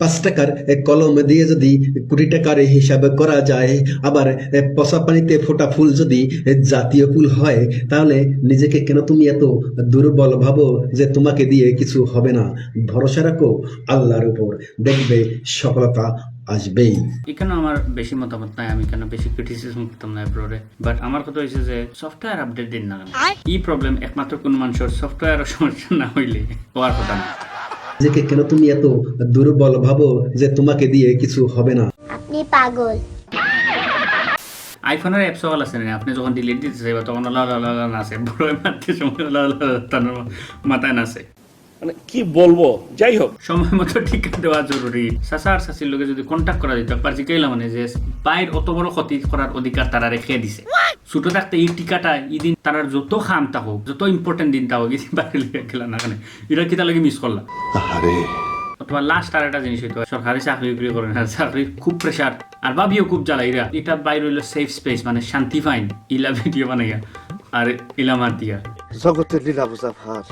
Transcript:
5 টাকার কলম দিয়ে যদি কোটি টাকার হিসাব করা যায়, আবার পচা পানিতে ফোটা ফুল যদি জাতীয় ফুল হয়, তাহলে নিজেকে কেন তুমি এত দুর্বল ভাবো যে তোমাকে দিয়ে কিছু হবে না? ভরসা রাখো আল্লাহর উপর, দেখবে সফলতা আসবেই। এখানে আমার বেশি মতামত নাই, আমি কেন বেশি ক্রিটিসিজম করতাম না এপ্রোরে। বাট আমার কথা হয়েছে যে সফটওয়্যার আপডেট দিন না কেন। এই প্রবলেম একমাত্র কোন মানুষের সফটওয়্যারের সমস্যা না হইলে হওয়ার কথা না। নিজেকে কেন তুমি এত দুর্বল ভাবো যে তোমাকে দিয়ে কিছু হবে না? আপনি পাগল। আইফোনের অ্যাপ সকল আছে না, আপনি যখন ডিলিট দিতে চাইবা তখন নাচে, বড় মারতে সময় মাথায় নাচে। মানে কি বলবো, যাই হোক সময় মতো টিকা দেওয়া জরুরি। চাচা আর চাচির লোকে যদি কন্ট্যাক্ট করা দিত, একবার জিজ্ঞাইলাম মানে যে বাইর অত বড় ক্ষতি করার অধিকার তারা রেখে দিছে। ছোট থাকতে এই টিকাটা ইদিন তারার যত খাম থাকুক, যত ইম্পর্টেন্ট দিন থাকুক, ইদিন বাইরে লিখে গেলাম না কেন, এটা কি তার লাগে মিস করলাম। অথবা লাস্ট আর একটা জিনিস হইতো, সরকারি চাকরি বিক্রি করে না, চাকরি খুব প্রেশার আর ভাবিও খুব জ্বালা। এরা এটা বাইরে হইলো সেফ স্পেস, মানে শান্তি পাইন, ইলা ভিডিও বানাইয়া আর ইলা মার দিয়া জগতের লীলা বোঝা ভার।